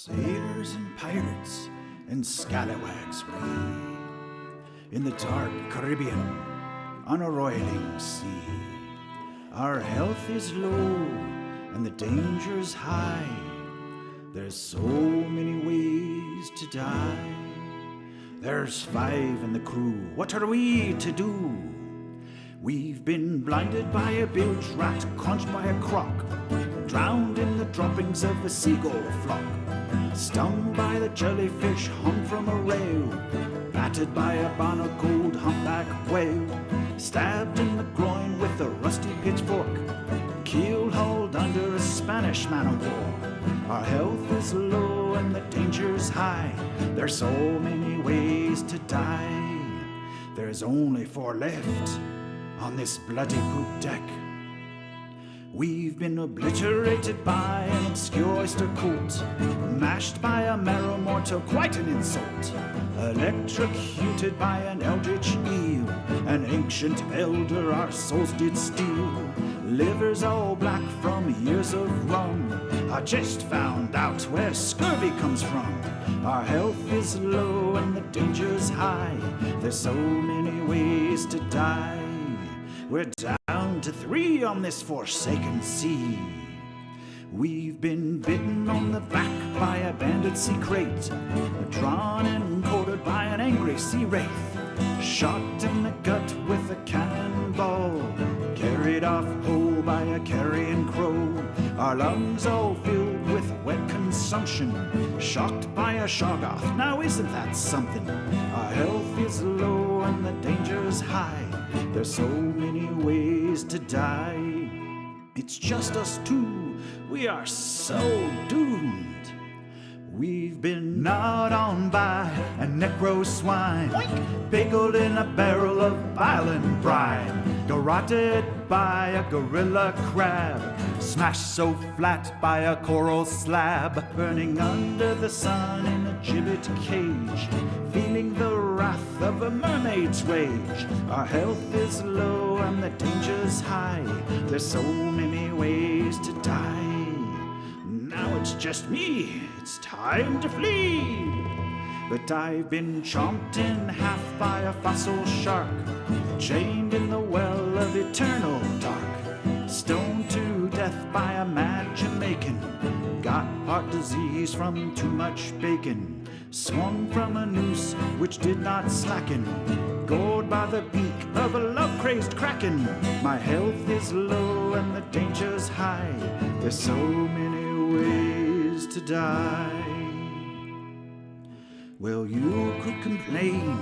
Sailors and pirates and scalawags we, in the dark Caribbean, on a roiling sea. Our health is low and the danger's high. There's so many ways to die. There's 5 in the crew, what are we to do? We've been blinded by a bilge rat, crunched by a croc, drowned in the droppings of a seagull flock, stung by the jellyfish hung from a rail, battered by a barnacled humpback whale, stabbed in the groin with a rusty pitchfork, keel-hauled under a Spanish man-o'-war. Our health is low and the danger's high. There's so many ways to die. There's only 4 left on this bloody poop deck. We've been obliterated by an obscure oyster cult, mashed by a marrow mortal, quite an insult, electrocuted by an eldritch eel, an ancient elder our souls did steal, livers all black from years of rum. I just found out where scurvy comes from. Our health is low and the danger's high. There's so many ways to die. We're down to 3 on this forsaken sea. We've been bitten on the back by a banded sea crate, drawn and quartered by an angry sea wraith, shot in the gut with a cannonball, carried off whole by a carrion crow. Our lungs all filled with wet consumption, shocked by a shoggoth. Now isn't that something? Our health is low and the danger's high. There's so many ways to die. It's just us 2, we are so doomed. We've been gnawed on by a necro swine, pickled in a barrel of bile and brine, garroted by a gorilla crab, smashed so flat by a coral slab, burning under the sun in a gibbet cage, feeling the wrath of a mermaid's rage. Our health is low and the danger's high. There's so many ways to die. Now it's just me, it's time to flee. But I've been chomped in half by a fossil shark, chained in the well of eternal dark, stoned to death by a mad Jamaican, got heart disease from too much bacon, swung from a noose which did not slacken, gored by the beak of a love-crazed kraken. My health is low and the danger's high. There's so many ways to die. Well, you could complain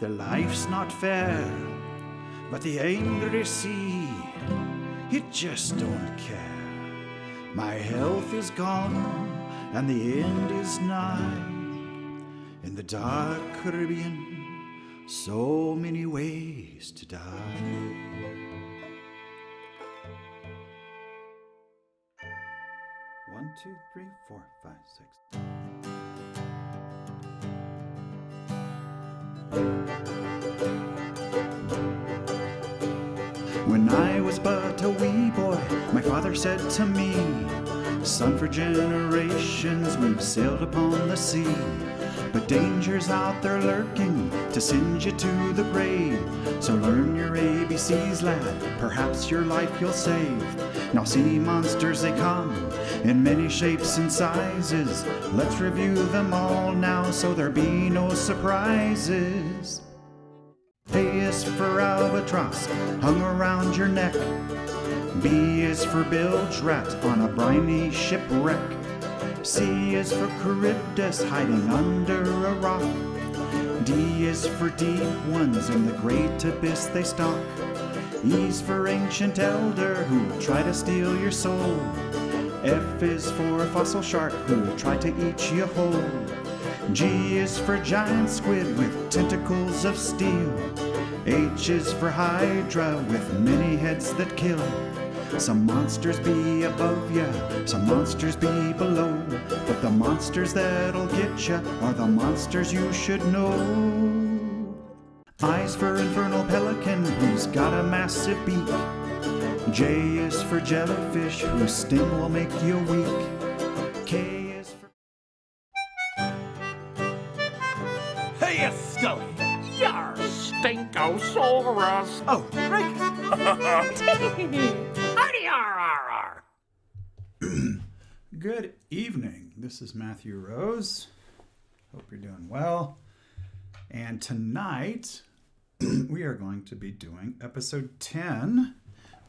that life's not fair, but the angry sea, it just don't care. My health is gone and the end is nigh. In the dark Caribbean, so many ways to die. One, 2, 3, 4, 5, 6. When I was but a wee boy, my father said to me, "Son, for generations we've sailed upon the sea, but danger's out there lurking to send you to the grave. So learn your ABCs, lad, perhaps your life you'll save. Now sea monsters they come in many shapes and sizes. Let's review them all now so there be no surprises. A is for albatross, hung around your neck. B is for bilge rat on a briny shipwreck. C is for Charybdis, hiding under a rock. D is for deep ones, in the great abyss they stalk. E's for ancient elder, who'll try to steal your soul. F is for a fossil shark, who'll try to eat you whole. G is for giant squid with tentacles of steel. H is for hydra with many heads that kill. Some monsters be above ya, some monsters be below, but the monsters that'll get ya are the monsters you should know. I is for infernal pelican, who's got a massive beak. J is for jellyfish, whose sting will make you weak. K Oh, right. Good evening. This is Matthew Rose. Hope you're doing well. And tonight, we are going to be doing episode 10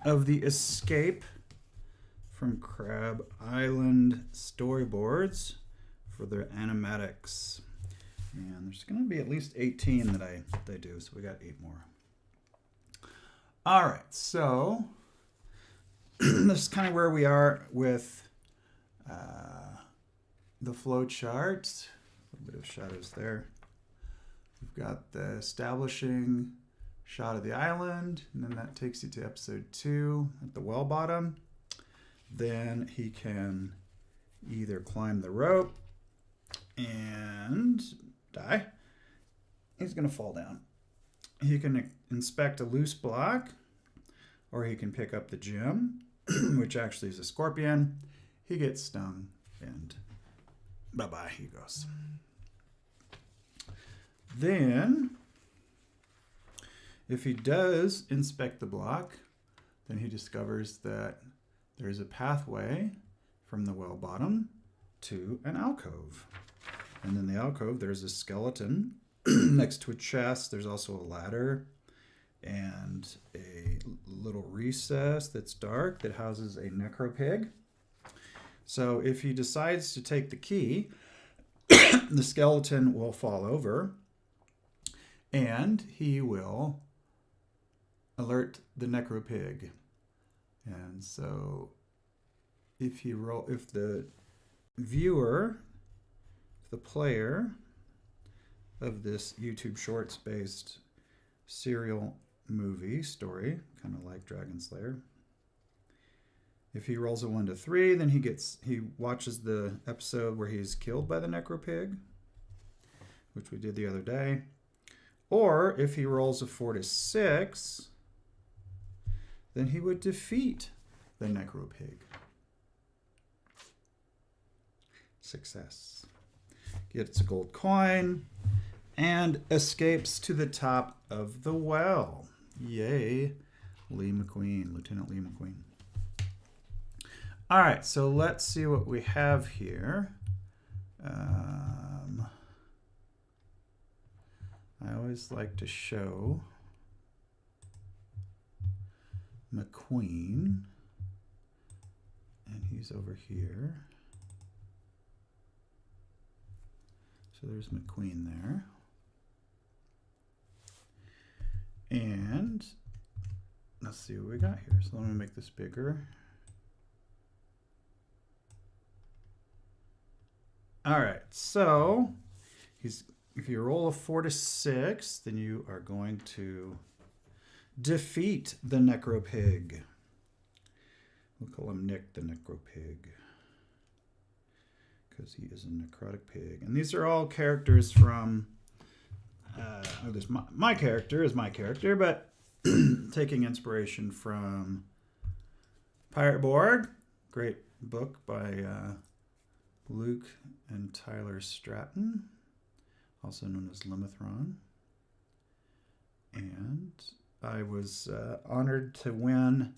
of the Escape from Crab Island storyboards for their animatics. And there's going to be at least 18 that I do, so we got 8 more. All right, so this is kind of where we are with the flow chart. A little bit of shadows there. We've got the establishing shot of the island, and then that takes you to episode 2 at the well bottom. Then he can either climb the rope and die. He's going to fall down. He can inspect a loose block, or he can pick up the gem, which actually is a scorpion. He gets stung, and bye-bye, he goes. Then, if he does inspect the block, then he discovers that there's a pathway from the well bottom to an alcove. And in the alcove, there's a skeleton next to a chest. There's also a ladder and a little recess that's dark that houses a necropig. So if he decides to take the key, the skeleton will fall over and he will alert the necropig. And so if the viewer, the player of this YouTube Shorts based serial movie story, kind of like Dragon Slayer, if he rolls a 1 to 3, then he watches the episode where he's killed by the necropig, which we did the other day. Or if he rolls a 4 to 6, then he would defeat the necropig. Success. Gets a gold coin and escapes to the top of the well. Yay, Lee McQueen, Lieutenant Lee McQueen. All right, so let's see what we have here. I always like to show McQueen, and he's over here. So there's McQueen there. And let's see what we got here. So let me make this bigger. All right, so if you roll a 4 to 6, then you are going to defeat the necropig. We'll call him Nick the necropig, because he is a necrotic pig. And these are all characters from, my character is my character, but taking inspiration from Pirate Borg, great book by Luke and Tyler Stratton, also known as Limithron. And I was honored to win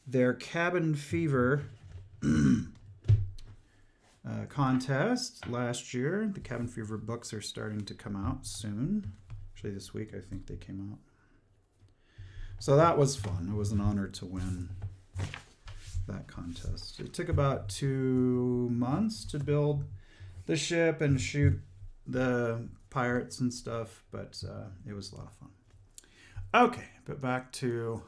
their Cabin Fever contest last year. The Cabin Fever books are starting to come out soon. Actually, this week I think they came out. So that was fun. It was an honor to win that contest. It took about 2 months to build the ship and shoot the pirates and stuff, but it was a lot of fun. Okay, but back to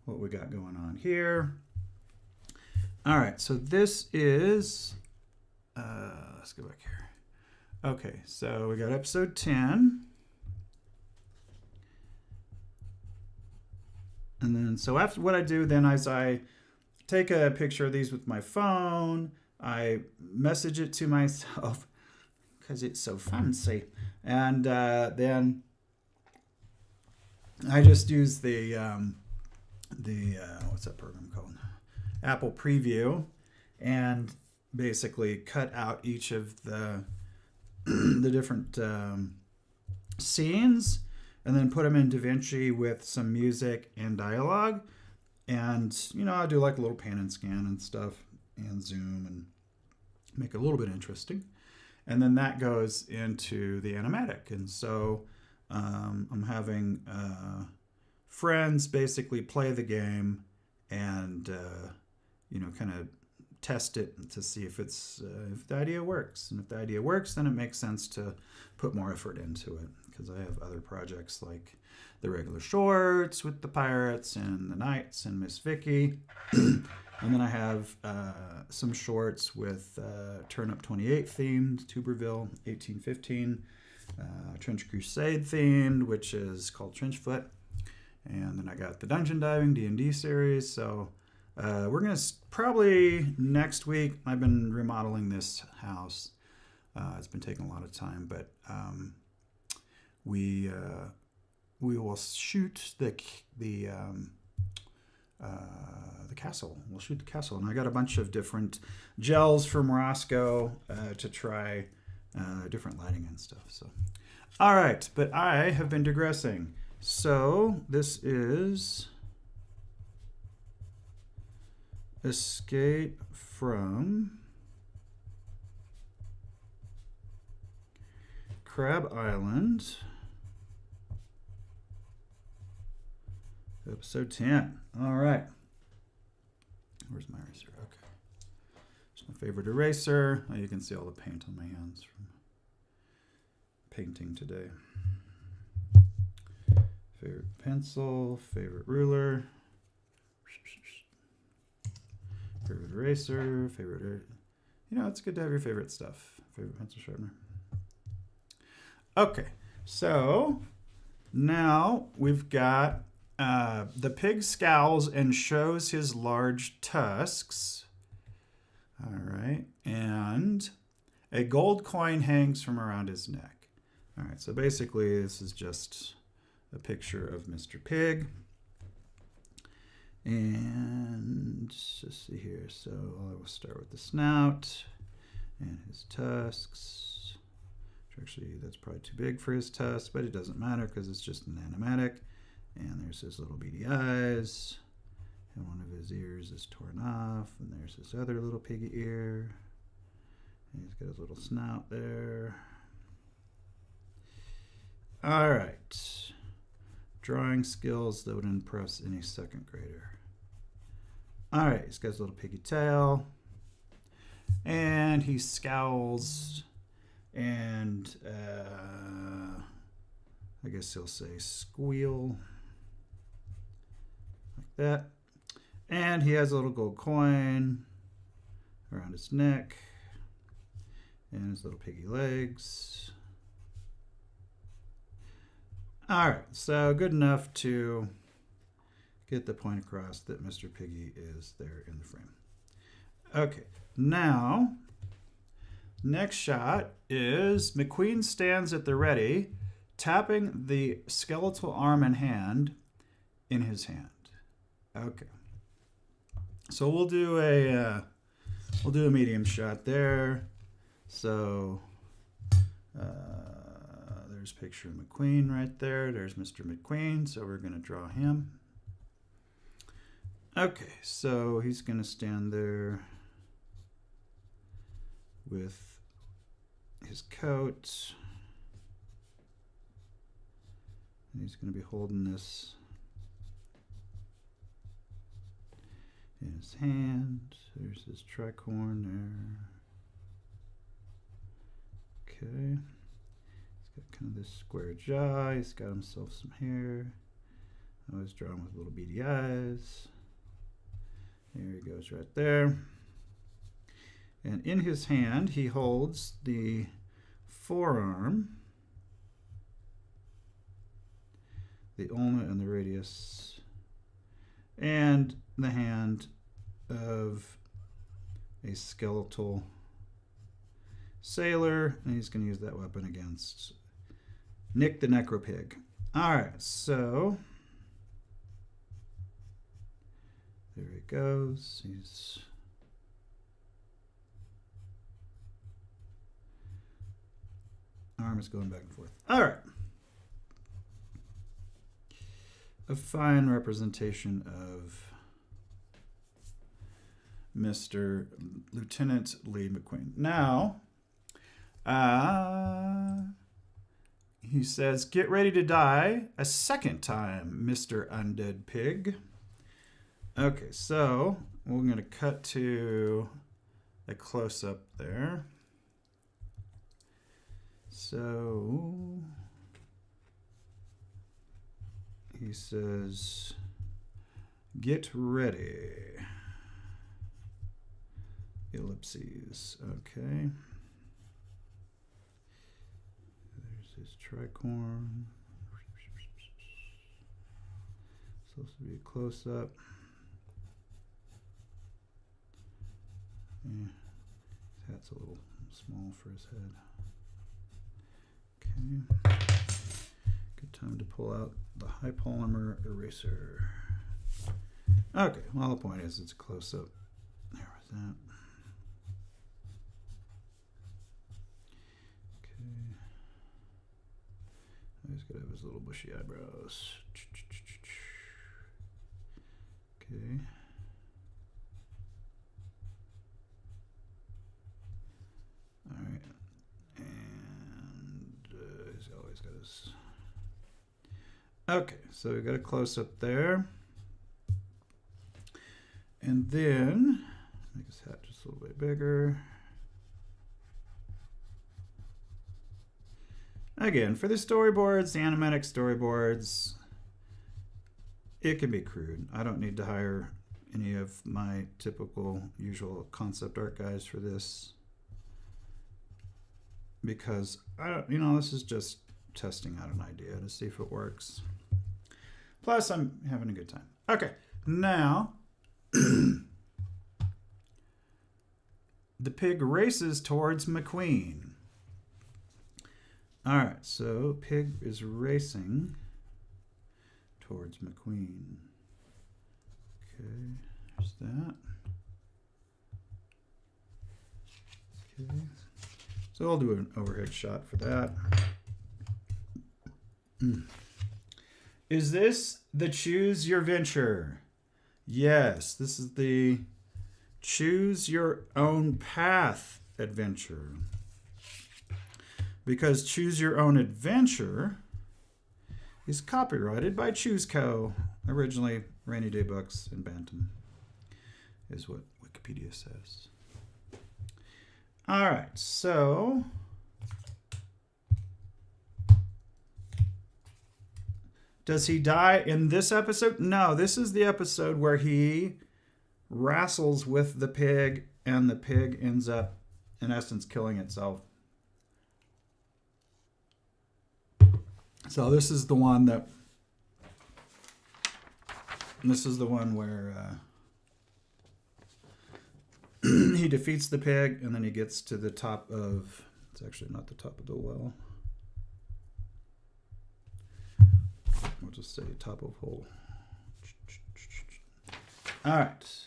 what we got going on here. All right, so this is, let's go back here. Okay, so we got episode 10. And then, so after what I do then is I take a picture of these with my phone. I message it to myself because it's so fancy. And then I just use the what's that program called? Apple Preview, and basically cut out each of the the different scenes and then put them in DaVinci with some music and dialogue. And, you know, I'll do like a little pan and scan and stuff and zoom and make it a little bit interesting. And then that goes into the animatic. And so I'm having friends basically play the game and, you know, kind of test it to see if it's if the idea works. And if the idea works, then it makes sense to put more effort into it, because I have other projects like the regular shorts with the pirates and the knights and Miss Vicky. And then I have some shorts with Turnip 28 themed, Tuberville 1815, Trench Crusade themed, which is called Trenchfoot. And then I got the Dungeon Diving D&D series. So we're going to probably next week, I've been remodeling this house. It's been taking a lot of time, but we will shoot the castle. We'll shoot the castle, and I got a bunch of different gels from Roscoe to try different lighting and stuff. So, all right, but I have been digressing. So this is Escape from Crab Island, episode 10. All right. Where's my eraser? Okay. It's my favorite eraser. Oh, you can see all the paint on my hands from painting today. Favorite pencil, favorite ruler, favorite eraser, you know, it's good to have your favorite stuff. Favorite pencil sharpener. Okay, so now we've got the pig scowls and shows his large tusks. All right, and a gold coin hangs from around his neck. All right, so basically this is just a picture of Mr. Pig. And let's see here. So I will start with the snout and his tusks. Actually, that's probably too big for his tusks, but it doesn't matter because it's just an animatic. And there's his little beady eyes. And one of his ears is torn off. And there's his other little piggy ear. And he's got his little snout there. All right. Drawing skills that would impress any second grader. All right, he's got his little piggy tail. And he scowls. And I guess he'll say squeal. Like that. And he has a little gold coin around his neck. And his little piggy legs. All right, so good enough to get the point across that Mr. Piggy is there in the frame. Okay, now, next shot is McQueen stands at the ready, tapping the skeletal arm and hand in his hand. Okay, so we'll do a medium shot there. So. There's a picture of McQueen right there. There's Mr. McQueen, so we're going to draw him. Okay, so he's going to stand there with his coat. And he's going to be holding this in his hand. There's his tricorn there. Okay. Kind of this square jaw. He's got himself some hair. I was drawn with little beady eyes. There he goes right there. And in his hand, he holds the forearm, the ulna and the radius, and the hand of a skeletal sailor. And he's going to use that weapon against Nick the Necropig. All right, so there he goes. He's arm is going back and forth. All right. a fine representation of Mr. Lieutenant Lee McQueen. Now, he says, "Get ready to die a second time, Mr. Undead Pig." Okay, so we're going to cut to a close-up there. So he says, "Get ready." Ellipses. Okay. There's his tricorn. Supposed to be a close-up. Yeah. His hat's a little small for his head. Okay. Good time to pull out the high polymer eraser. Okay, well, the point is it's a close-up. There was that. Okay. He's got to have his little bushy eyebrows. Okay. All right. And he's always got his... Okay, so we got a close-up there. And then, make his hat just a little bit bigger. Again, for the storyboards, the animatic storyboards, it can be crude. I don't need to hire any of my typical, usual concept art guys for this. Because, this is just testing out an idea to see if it works. Plus, I'm having a good time. Okay, now, the pig races towards McQueen. All right, so pig is racing towards McQueen. Okay, there's that. Okay, so I'll do an overhead shot for that. Is this the Choose Your Venture? Yes, this is the Choose Your Own Path adventure. Because Choose Your Own Adventure is copyrighted by Choose Co. Originally Rainy Day Books in Bantam, is what Wikipedia says. All right, so does he die in this episode? No, this is the episode where he wrestles with the pig and the pig ends up, in essence, killing itself. So this is the one where he defeats the pig and then he gets to the top of, it's actually not the top of the well. We'll just say top of hole. All right.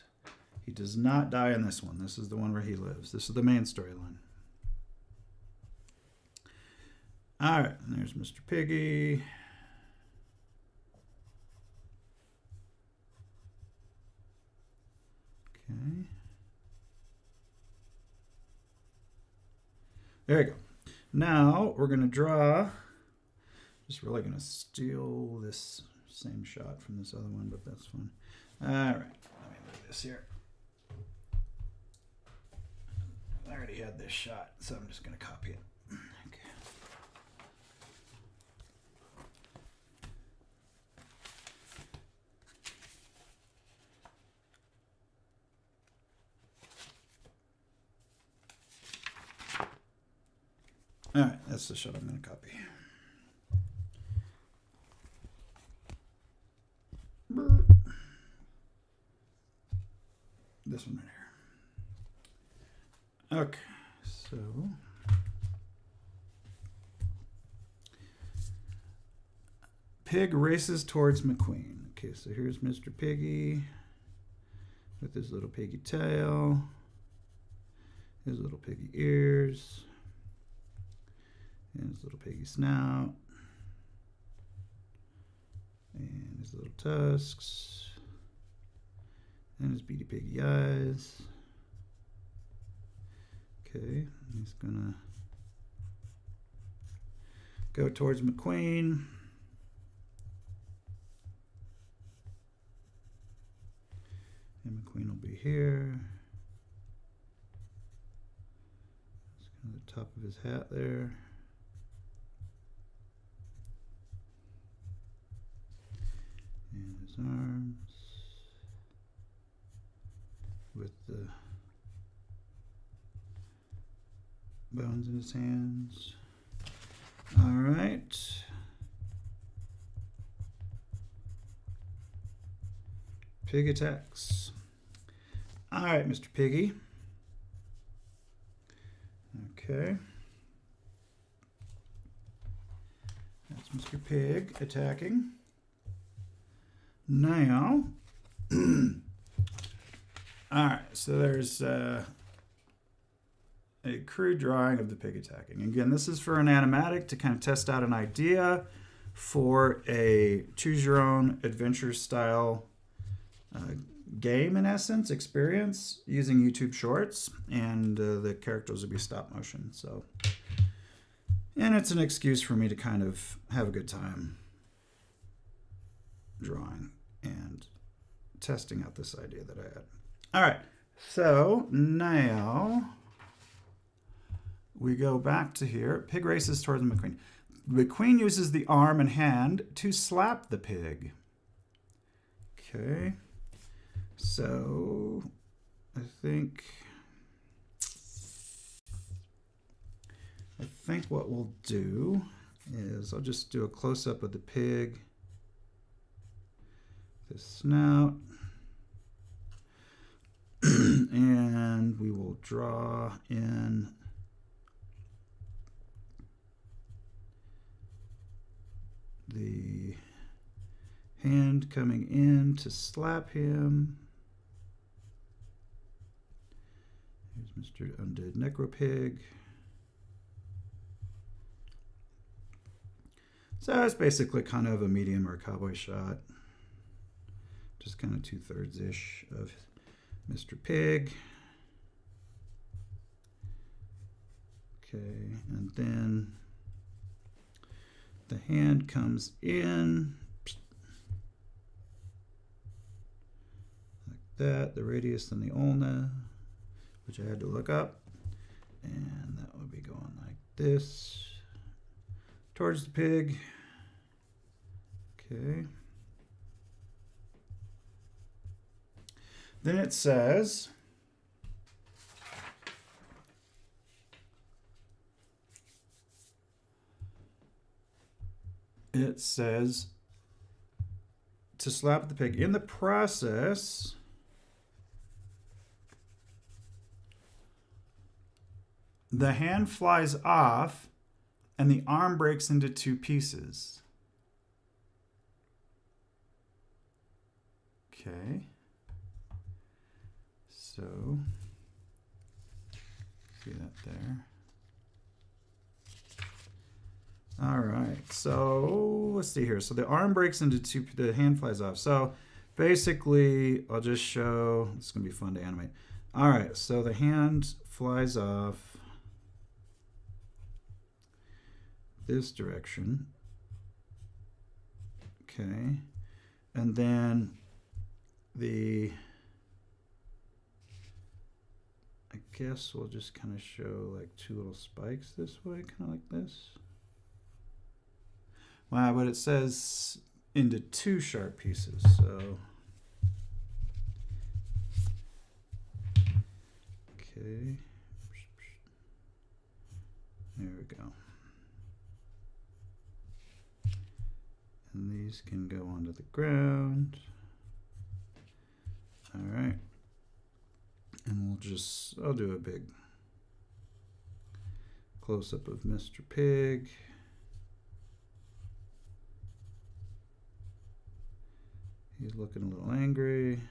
He does not die in this one. This is the one where he lives. This is the main storyline. All right, and there's Mr. Piggy. Okay. There you go. Now we're going to draw. Just really going to steal this same shot from this other one, but that's fine. All right, let me move this here. I already had this shot, so I'm just going to copy it. Okay. All right, that's the shot I'm going to copy. This one right here. Okay, so pig races towards McQueen. Okay, so here's Mr. Piggy with his little piggy tail, his little piggy ears, and his little piggy snout. And his little tusks. And his beady piggy eyes. Okay, he's gonna go towards McQueen. And McQueen will be here. That's kind of the top of his hat there. And his arms with the bones in his hands. All right. Pig attacks. All right, Mr. Piggy. Okay. That's Mr. Pig attacking. Now, all right, so there's a crude drawing of the pig attacking. Again, this is for an animatic to kind of test out an idea for a choose your own adventure style game, in essence, experience using YouTube Shorts, and the characters will be stop motion. So, and it's an excuse for me to kind of have a good time drawing and testing out this idea that I had. All right, so now we go back to here. Pig races towards the McQueen. The McQueen uses the arm and hand to slap the pig. Okay, so I think what we'll do is I'll just do a close-up of the pig, the snout, and we will draw in the hand coming in to slap him. Here's Mr. Undead Necropig. So it's basically kind of a medium or a cowboy shot. Just kind of 2/3-ish of Mr. Pig. Okay, and then the hand comes in like that, the radius and the ulna, which I had to look up, and that would be going like this towards the pig. Okay. Then it says to slap the pig. In the process, the hand flies off and the arm breaks into 2 pieces. Okay. So, see that there. All right, so let's see here. So the arm breaks into 2, the hand flies off. So basically, I'll just show, it's gonna be fun to animate. All right, so the hand flies off this direction. Okay, and then I guess we'll just kind of show like 2 little spikes this way, kind of like this. Wow, but it says into 2 sharp pieces, so. Okay. There we go. And these can go onto the ground. All right. And I'll do a big close-up of Mr. Pig. He's looking a little angry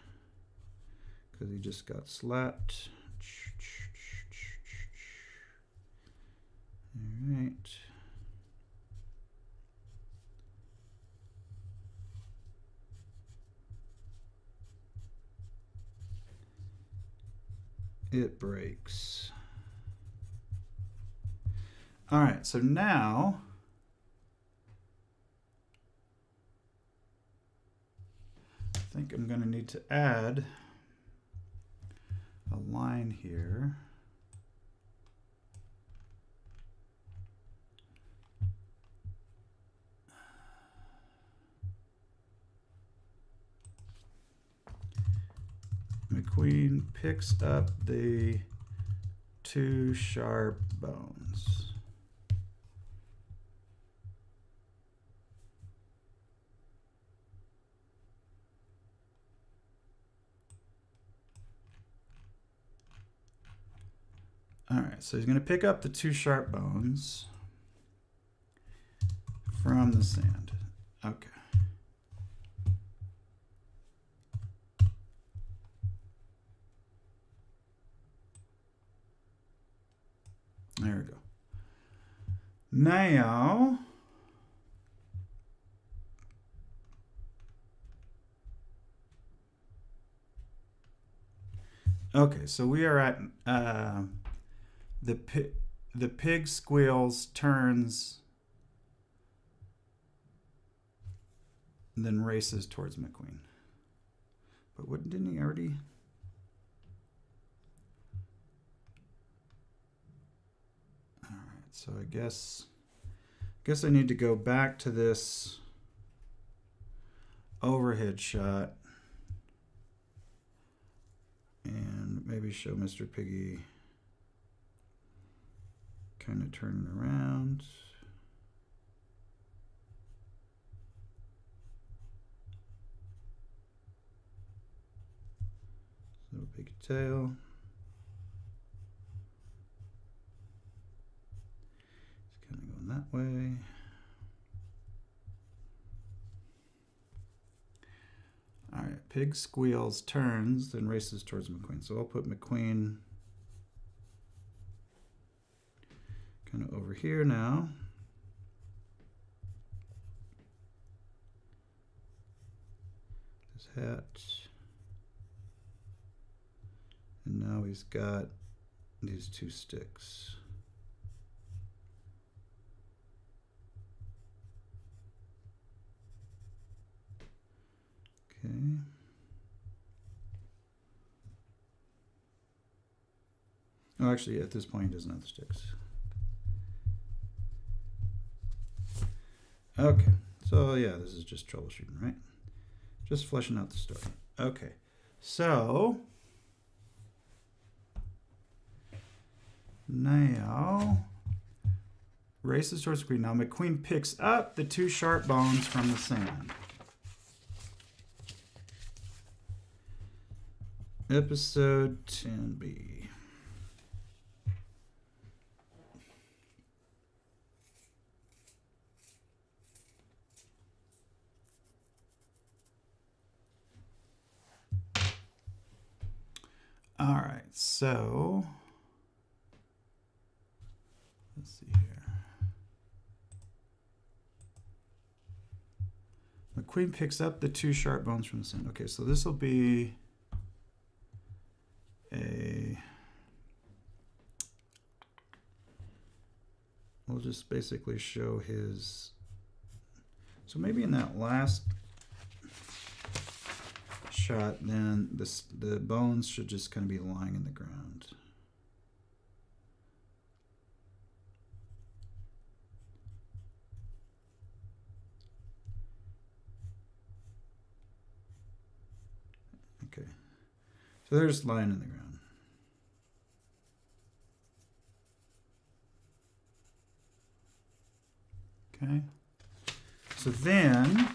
because he just got slapped. All right. it breaks. All right, so now I think I'm going to need to add a line here. McQueen picks up the 2 sharp bones. All right, so he's going to pick up the 2 sharp bones from the sand. Okay. There we go. Now, okay, so we are at the pig squeals, turns, and then races towards McQueen. But didn't he already? All right, so I guess I need to go back to this overhead shot and maybe show Mr. Piggy kind of turning around. Little piggy tail. It's kind of going that way. All right, pig squeals, turns, then races towards McQueen. So I'll put McQueen kind of over here now. His hat. And now he's got these 2 sticks. Okay. Oh, actually, at this point, he doesn't have the sticks. Okay, so yeah, this is just troubleshooting, right? Just fleshing out the story. Okay, so now races towards McQueen. Now McQueen picks up the 2 sharp bones from the sand. Episode 10B. All right, so let's see here. McQueen picks up the 2 sharp bones from the sand. Okay, so this will be we'll just basically show his, so maybe in that last shot, then the bones should just kind of be lying in the ground. Okay, so they're just lying in the ground. Okay, so then,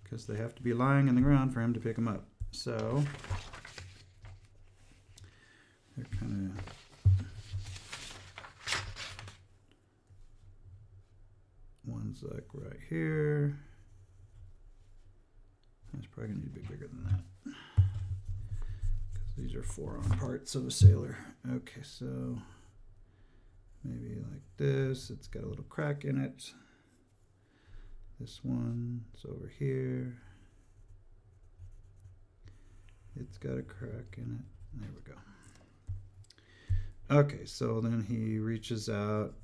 because they have to be lying in the ground for him to pick them up, so they're kind of, one's like right here. It's probably gonna need to be bigger than that, because these are forearm parts of a sailor. Okay, so maybe like this. It's got a little crack in it. This one's over here. It's got a crack in it. There we go. Okay, so then he reaches out.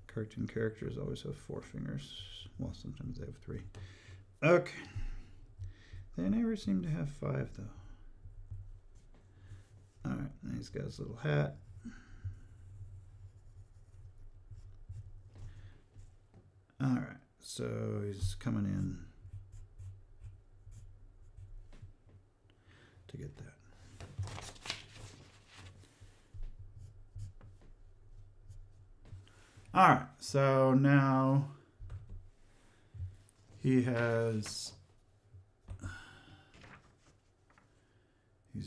Cartoon characters always have 4 fingers. Well, sometimes they have 3. Okay. They never seem to have 5, though. Alright, and he's got his little hat. Alright, so he's coming in to get that. Alright, so now he's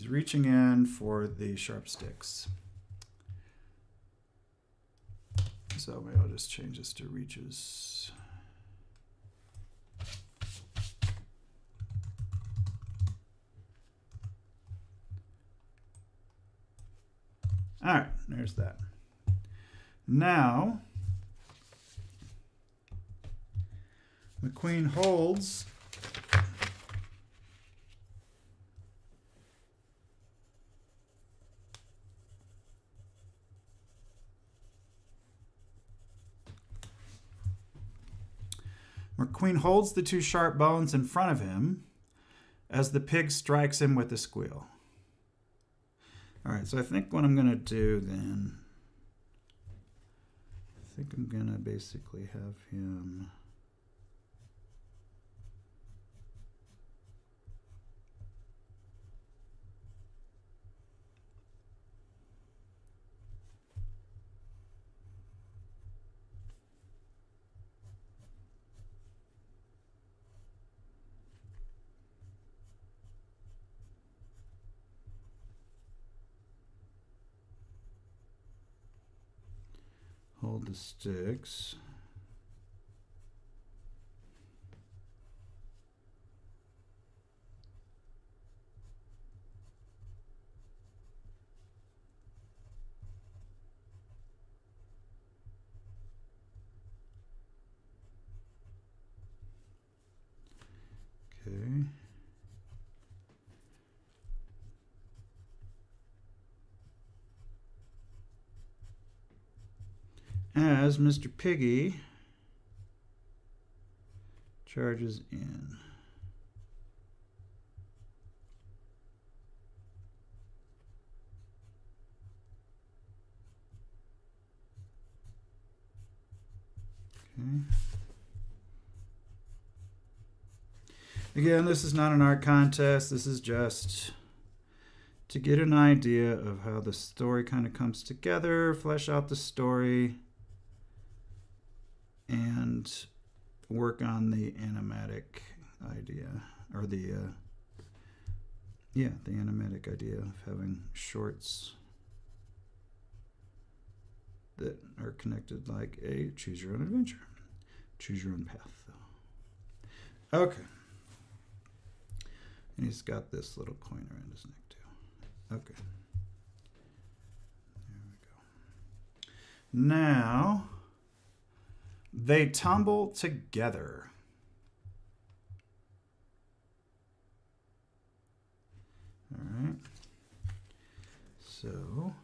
reaching in for the sharp sticks. So maybe I'll just change this to reaches. All right, there's that. Now, McQueen holds the 2 sharp bones in front of him as the pig strikes him with a squeal. All right, so I think what I'm going to do then, I think I'm going to basically have him hold the sticks. Okay. As Mr. Piggy charges in. Okay. Again, this is not an art contest. This is just to get an idea of how the story kind of comes together, flesh out the story, and work on the animatic idea, or the animatic idea of having shorts that are connected like a choose your own adventure. Choose your own path, though. Okay. And he's got this little coin around his neck, too. Okay. There we go. Now, they tumble together. All right. So,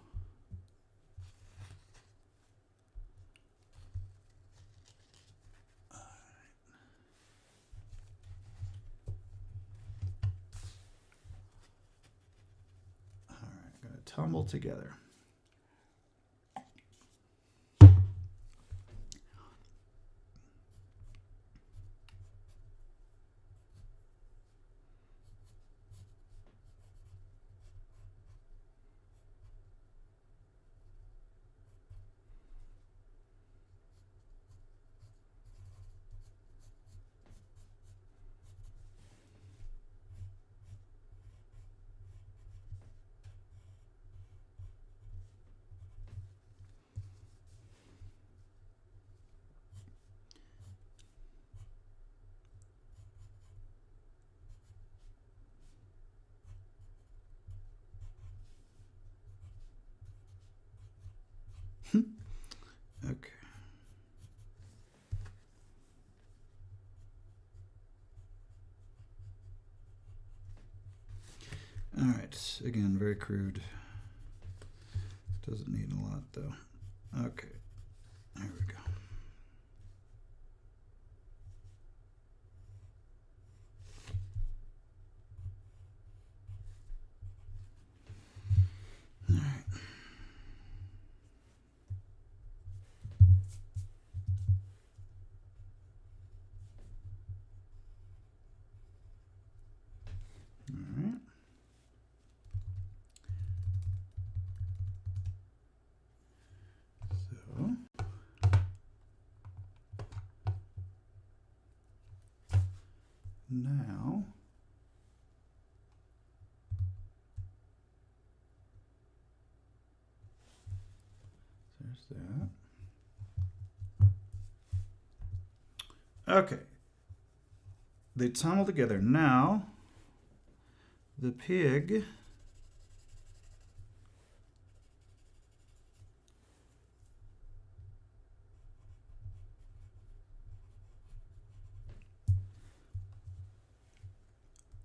tumble together. Okay. again, very crude. Doesn't need a lot though. Okay, there we go. All right. All right. So now there's that. Okay. They tunnel together. Now the pig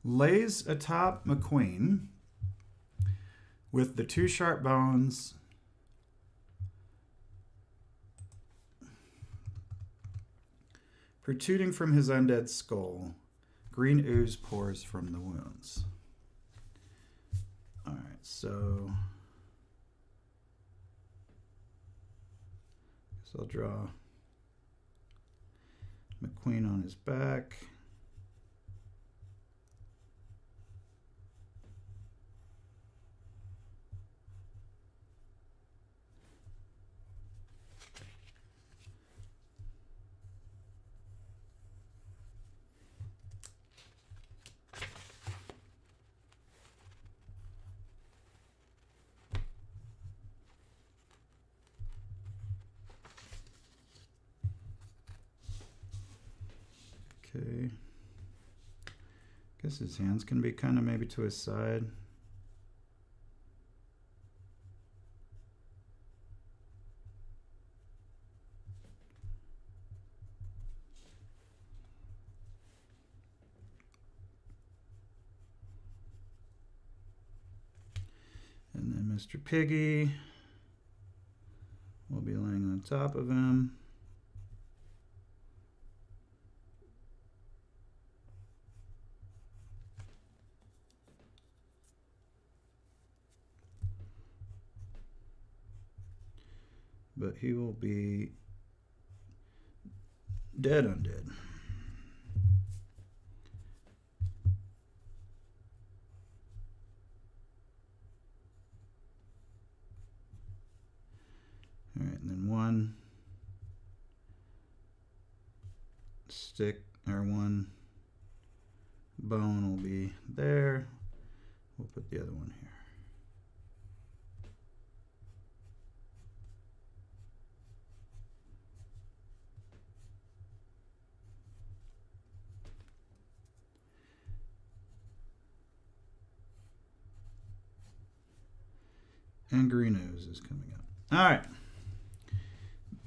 lays atop McQueen with the two sharp bones protruding from his undead skull. Green ooze pours from the wounds. All right, so I'll draw McQueen on his back. Okay. Guess his hands can be kind of maybe to his side. And then Mr. Piggy will be laying on top of him. But he will be dead undead. All right, and then one stick or one bone will be there. We'll put the other one here. And green ooze is coming up. All right.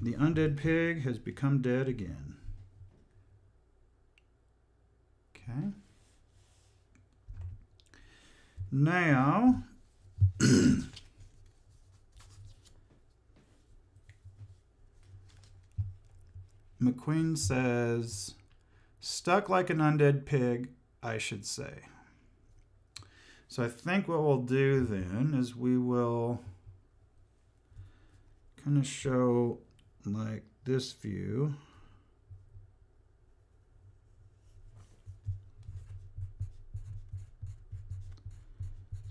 The undead pig has become dead again. Okay. Now, McQueen says, stuck like an undead pig, I should say. So I think what we'll do then is we will kind of show like this view.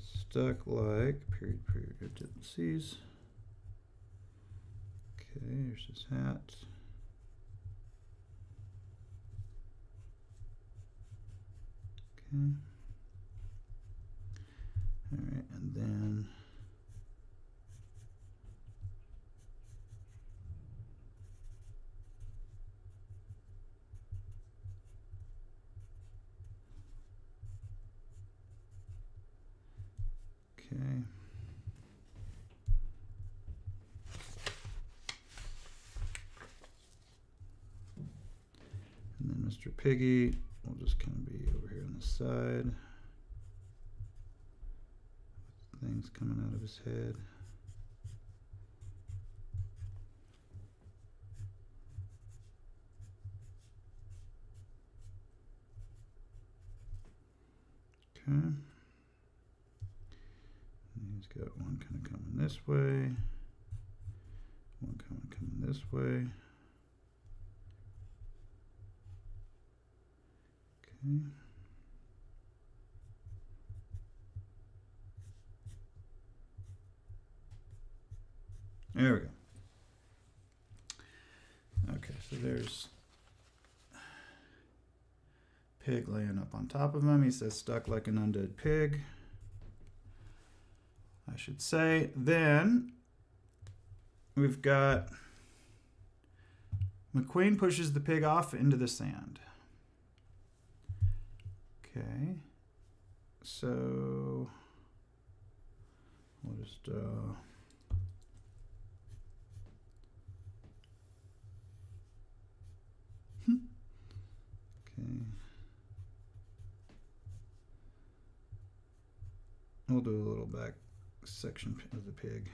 Stuck like, period, parentheses. Okay, here's his hat. Okay. All right, and then okay. And then Mr. Piggy will just kind of be over here on the side. coming out of his head. Okay. And he's got one kind of coming this way, one coming this way. Okay. There we go. Okay, so there's pig laying up on top of him. He says stuck like an undead pig, I should say. Then we've got McQueen pushes the pig off into the sand. Okay, so we'll just okay. We'll do a little back section of the pig.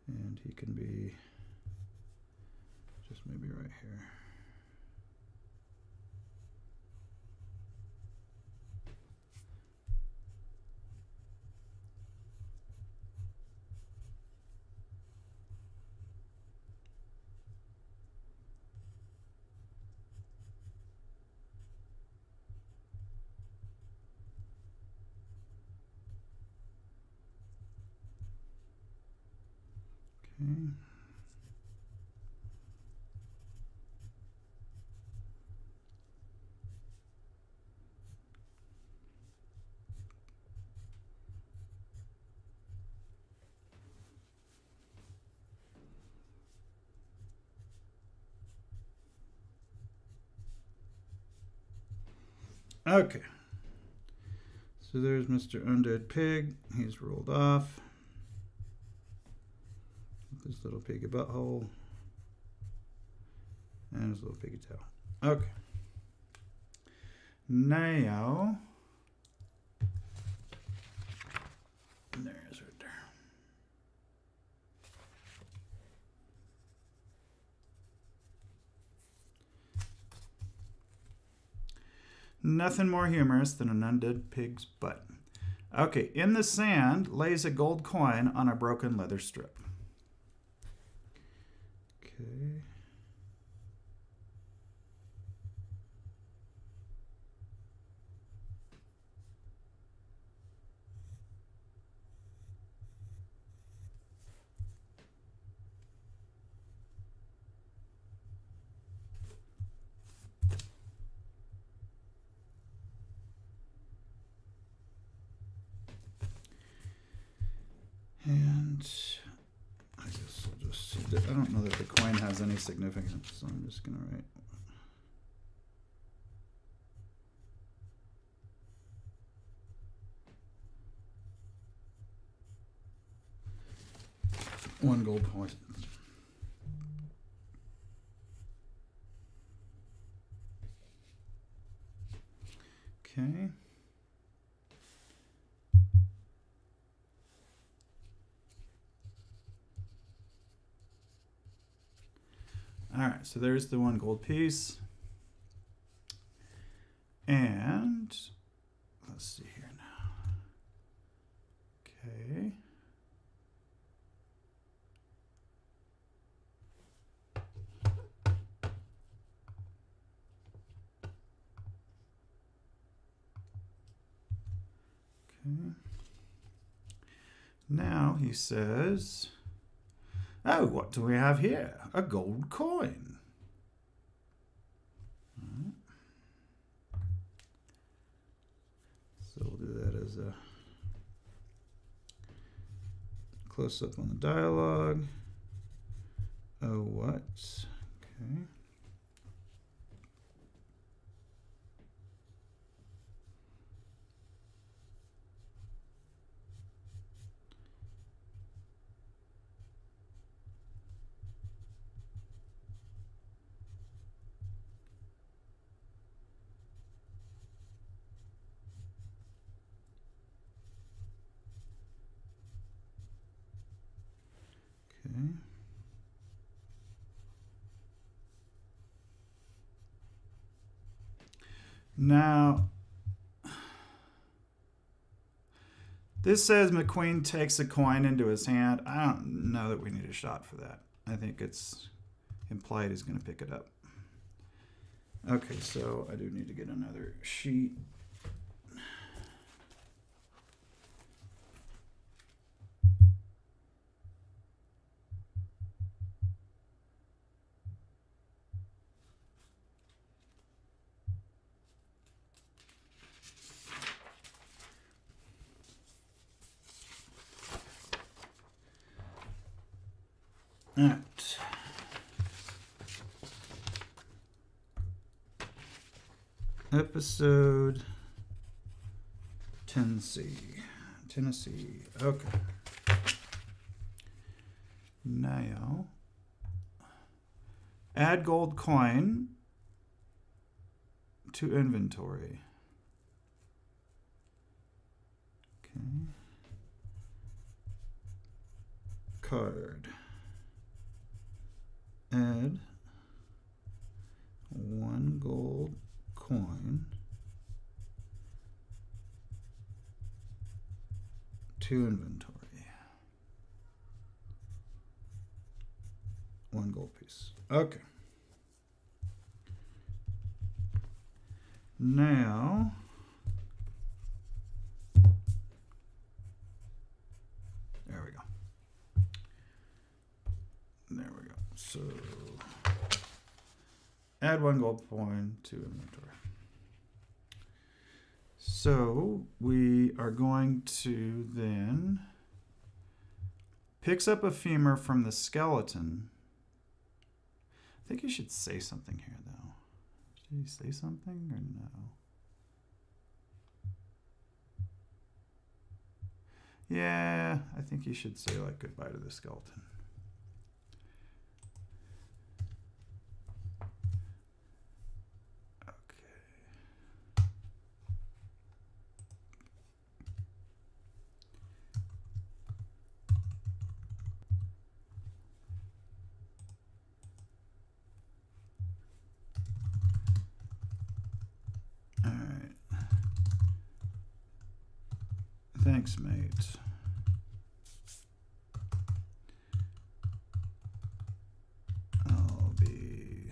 And he can be just maybe right here. Okay. So there's Mr. Undead Pig. He's rolled off. With his little piggy butthole. And his little piggy tail. Okay. Now. There's right there. Nothing more humorous than an undead pig's butt. Okay, in the sand lays a gold coin on a broken leather strip. Okay. And I guess I'll just, I don't know that the coin has any significance, so I'm just going to write one gold coin. Okay. All right, so there's the one gold piece. And let's see here now. Okay. Okay. Now he says, oh, what do we have here? A gold coin. Right. So we'll do that as a close-up on the dialogue. Oh, what? Okay. Now, this says McQueen takes a coin into his hand. I don't know that we need a shot for that. I think it's implied he's going to pick it up. Okay, so I do need to get another sheet. All right. Episode Tennessee. Okay. Now, add gold coin to inventory. Okay. Card. Add 1 gold coin to inventory. 1 gold piece. Okay. Now, there we go. There we go. So, add 1 gold coin to inventory. So we are going to then picks up a femur from the skeleton. I think you should say something here, though. Did he say something or no? Yeah, I think you should say like goodbye to the skeleton. Thanks, mate. I'll be...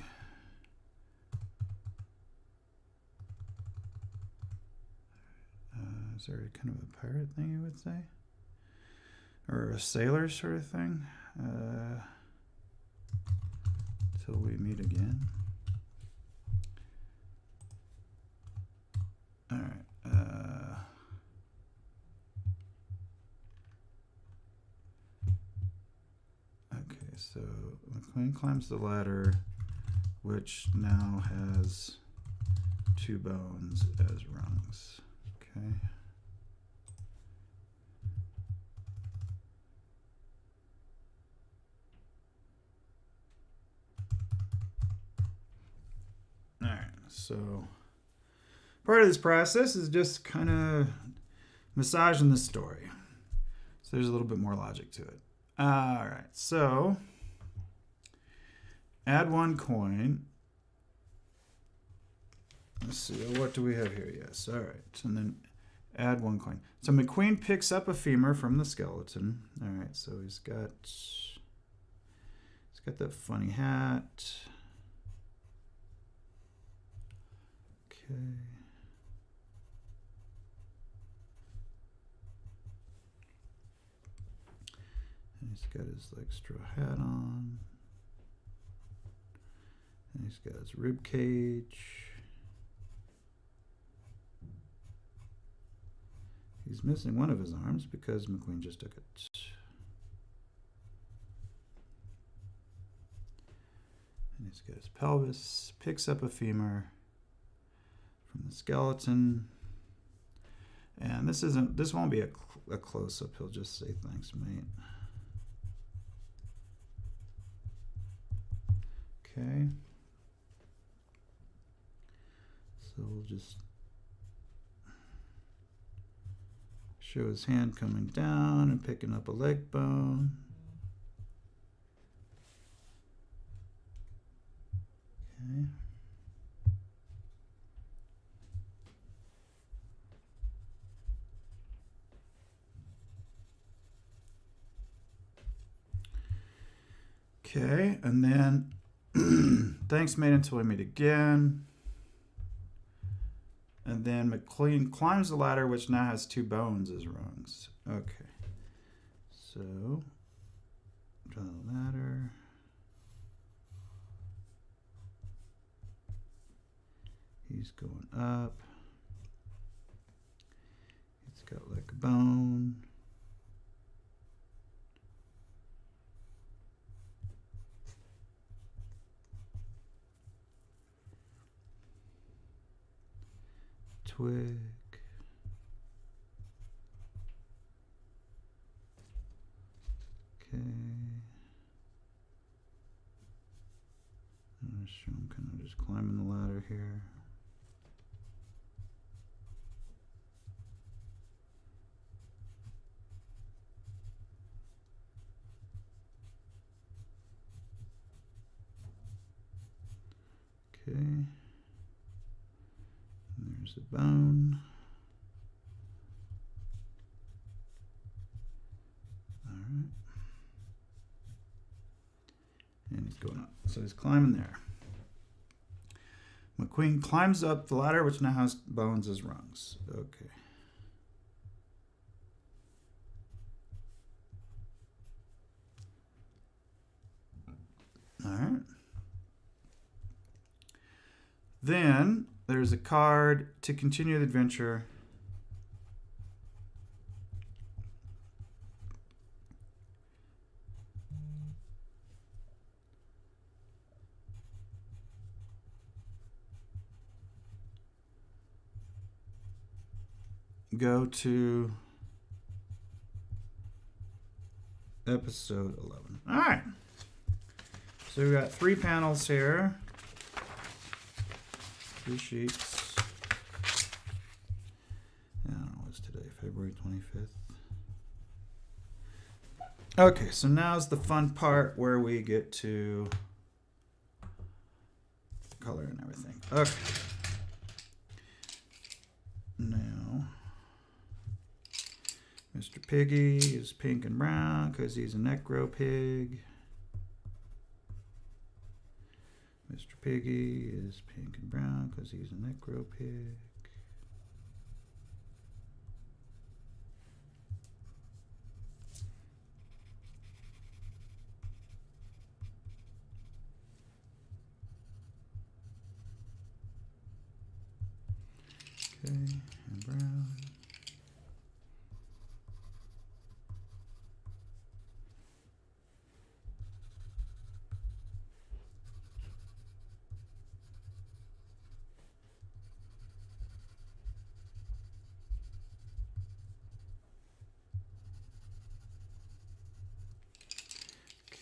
is there a kind of a pirate thing you would say? Or a sailor sort of thing? Till we meet again. All right. So McQueen climbs the ladder, which now has 2 bones as rungs. Okay. All right. So part of this process is just kind of massaging the story. So there's a little bit more logic to it. All right. So add 1 coin. Let's see, what do we have here? Yes, all right. And then add 1 coin. So McQueen picks up a femur from the skeleton. All right, so he's got that funny hat. Okay. And he's got his like straw hat on. And he's got his rib cage. He's missing one of his arms because McQueen just took it. And he's got his pelvis, picks up a femur from the skeleton. And this won't be a close-up. He'll just say, thanks, mate. Okay. So we'll just show his hand coming down and picking up a leg bone. Okay, and then thanks mate until we meet again. And then McQueen climbs the ladder, which now has 2 bones as rungs. Okay, so draw the ladder. He's going up. It's got like a bone. Twig. Okay. I'm kind of just climbing the ladder here. Okay. And there's the bone. All right. And he's going up. So he's climbing there. McQueen climbs up the ladder, which now has bones as rungs. Okay. All right. Then there's a card to continue the adventure. Go to episode 11. All right. So we've got 3 panels here. 3 sheets. I don't know what's today, February 25th. Okay, so now's the fun part where we get to color and everything. Okay. Now, Mr. Piggy is pink and brown because he's a necro pig. Mr. Piggy is pink and brown because he's a necro pig. Okay, and brown.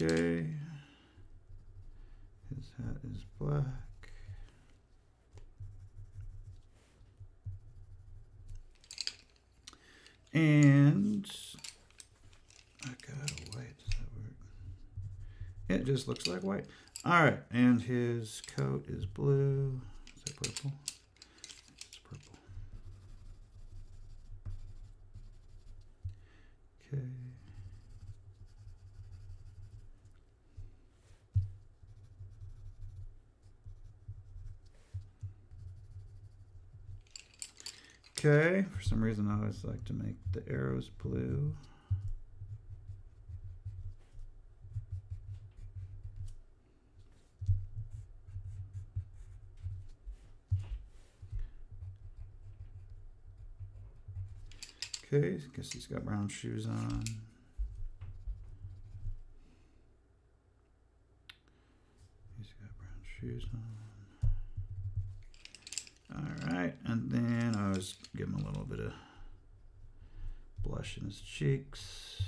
Okay, his hat is black. And I got white, does that work? It just looks like white. All right, and his coat is blue. Is that purple? It's purple. Okay. Okay, for some reason I always like to make the arrows blue. Okay, I guess he's got brown shoes on. He's got brown shoes on. All right, and then I was give him a little bit of blush in his cheeks.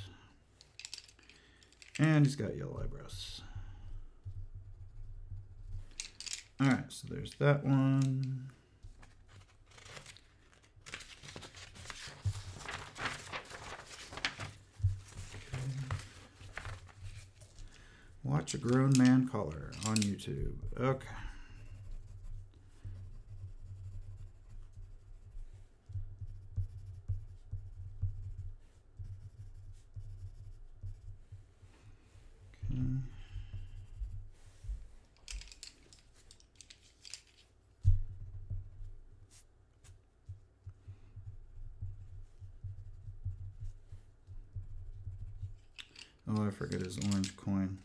And he's got yellow eyebrows. All right, so there's that one. Watch a grown man color on YouTube. Okay. Okay. Oh, I forget his orange coin.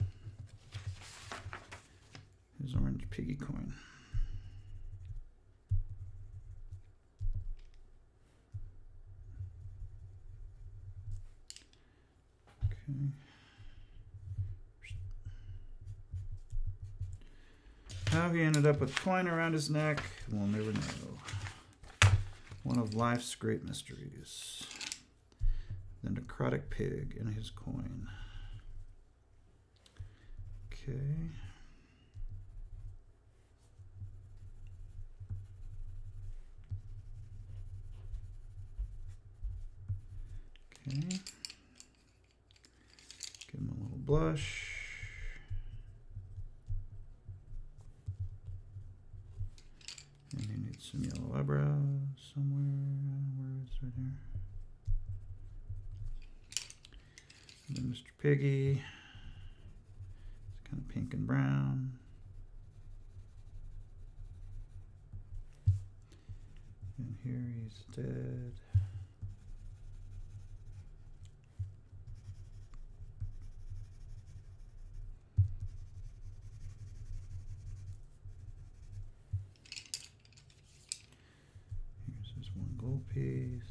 His orange piggy coin. Okay. How he ended up with coin around his neck, we'll never know. One of life's great mysteries. The necrotic pig and his coin. Okay. Okay. Give him a little blush. And he needs some yellow eyebrows somewhere. Where is it? Right here. And then Mr. Piggy. It's kind of pink and brown. And here he's dead. Here's his one gold piece.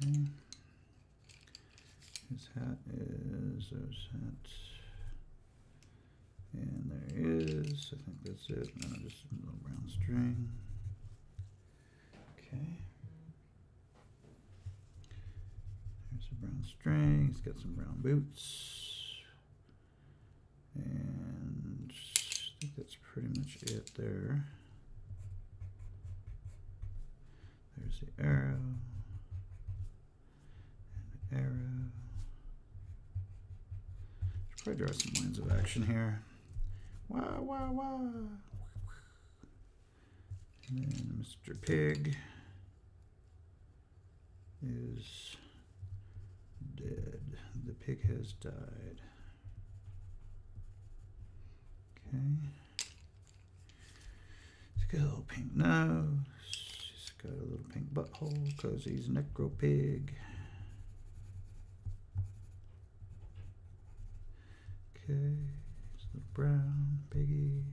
Okay. His hat is those hats. And there he is. I think that's it. No, just a little brown string. Okay. There's a brown string. He's got some brown boots. And I think that's pretty much it there. There's the arrow. And the arrow. Should probably draw some lines of action here. Wah, wah, wah. And then Mr. Pig is dead. The pig has died. Okay. He's got a little pink nose. He's got a little pink butthole because he's necro pig. Okay. He's a little brown piggy.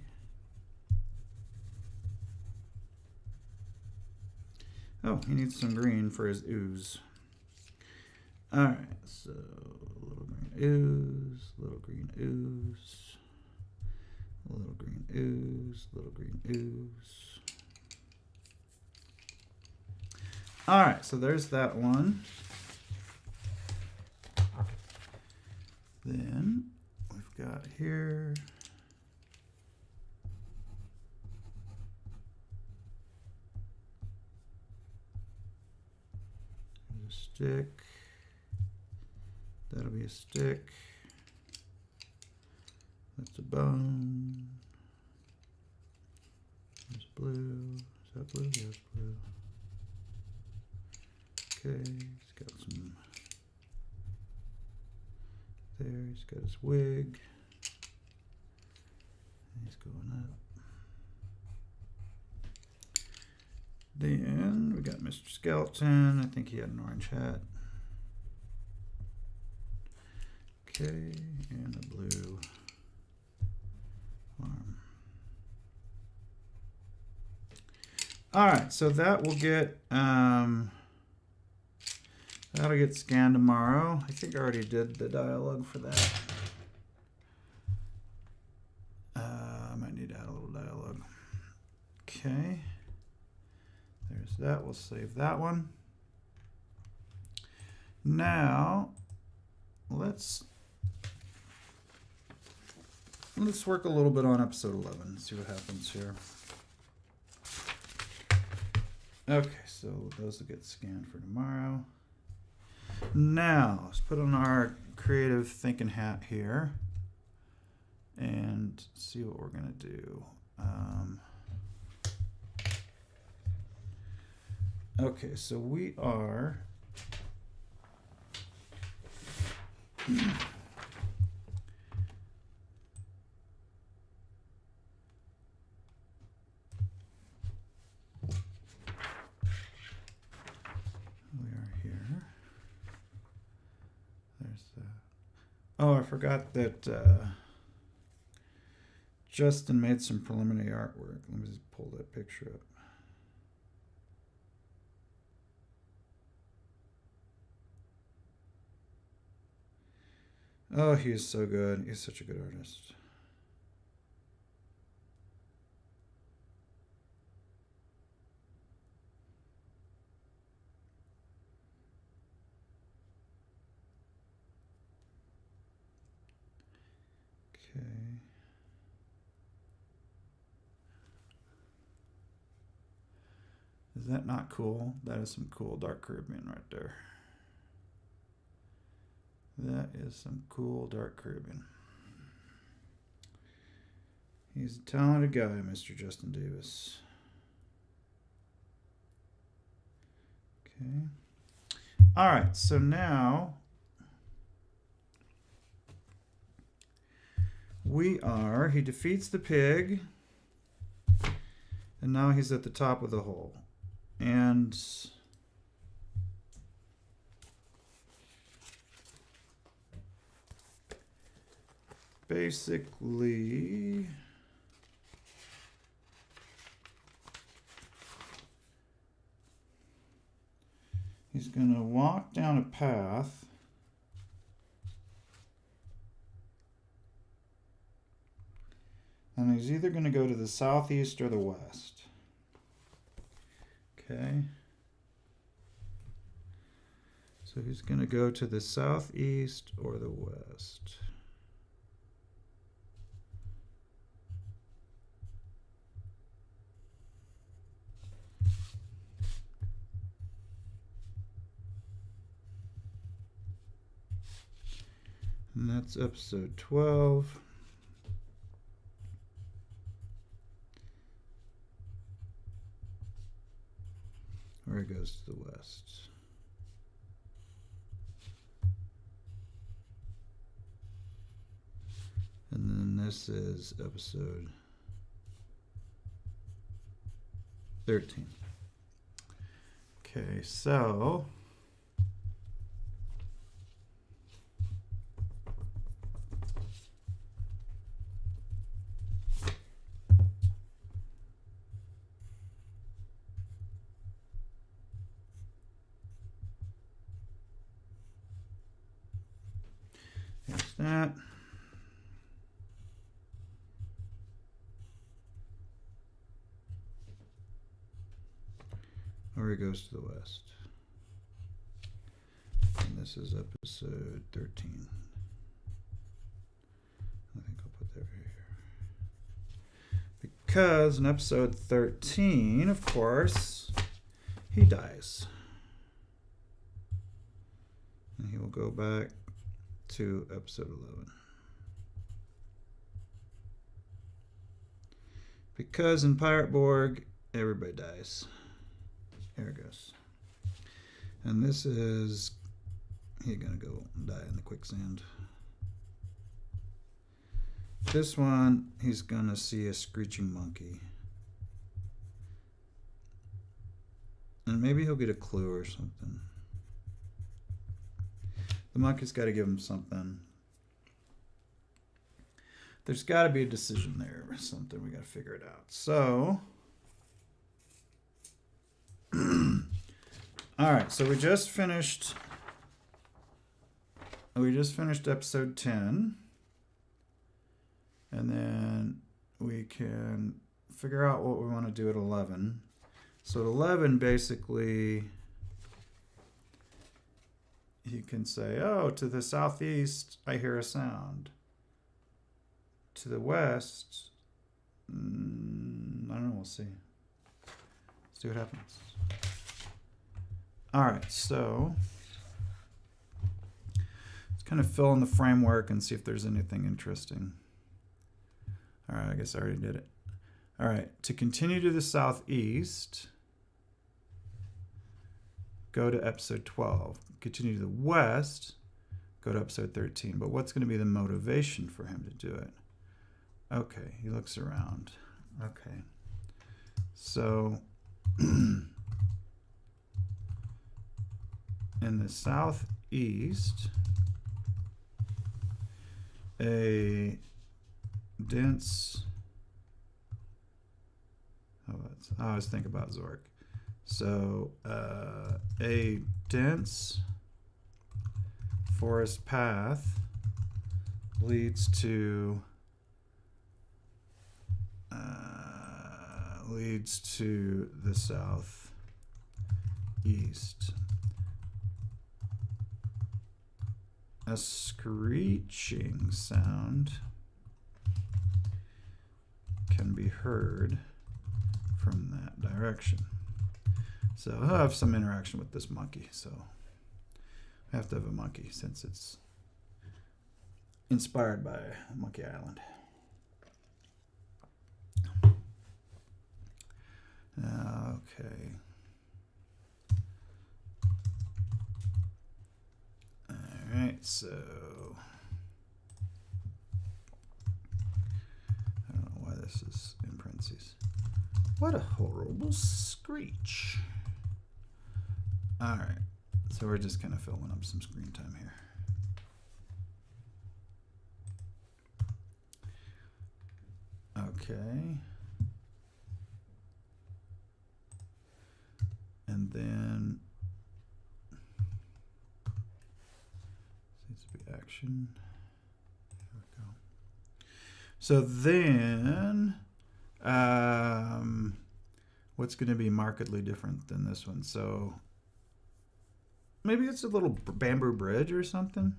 Oh, he needs some green for his ooze. Alright, so little green ooze, little green ooze, little green ooze, little green ooze. Alright, so there's that one. Then we've got here. There's a stick. That'll be a stick. That's a bone. There's blue. Is that blue? Yeah, it's blue. Okay, he's got some there. He's got his wig. And he's going up. Then we got Mr. Skeleton. I think he had an orange hat. Okay, and a blue arm. All right, so that will get that'll get scanned tomorrow. I think I already did the dialogue for that. I might need to add a little dialogue. Okay, there's that. We'll save that one. Now let's work a little bit on episode 11 and see what happens here. Okay, so those will get scanned for tomorrow. Now, let's put on our creative thinking hat here and see what we're going to do. Okay, so we are... We are here. Oh, I forgot that Justin made some preliminary artwork. Let me just pull that picture up. Oh, he's so good. He's such a good artist. Okay. Is that not cool? That is some cool dark Caribbean right there. That is some cool dark Caribbean. He's a talented guy, Mr. Justin Davis. Okay. All right, so now he defeats the pig, and now he's at the top of the hole. And basically he's going to walk down a path and he's either going to go to the southeast or the west. Okay. So he's going to go to the southeast or the west. And that's episode 12. Where it goes to the west. And then this is episode 13. Okay, so there's that. Or it goes to the west. And this is episode 13. I think I'll put that right here. Because in episode 13, of course, he dies. And he will go back to episode 11. Because in Pirate Borg, everybody dies. There it goes. And this is, he's gonna go die in the quicksand. This one, he's gonna see a screeching monkey. And maybe he'll get a clue or something. The monkey's got to give him something. There's got to be a decision there or something. We got to figure it out. So, all right. So we just finished episode 10, and then we can figure out what we want to do at 11. So at 11, basically, you can say, oh, to the southeast, I hear a sound. To the west, I don't know, we'll see. Let's see what happens. All right, so let's kind of fill in the framework and see if there's anything interesting. All right, I guess I already did it. All right, to continue to the southeast, go to episode 12. Continue to the west, go to episode 13. But what's going to be the motivation for him to do it? Okay, he looks around. Okay. So, in the southeast, a dense, I always think about Zork. So a dense forest path leads to the southeast. A screeching sound can be heard from that direction. So I'll have some interaction with this monkey. So I have to have a monkey since it's inspired by Monkey Island. Okay. All right, so I don't know why this is in parentheses. What a horrible screech. All right, so we're just kind of filling up some screen time here. Okay. And then needs to be action. There we go. So then what's going to be markedly different than this one? So maybe it's a little bamboo bridge or something.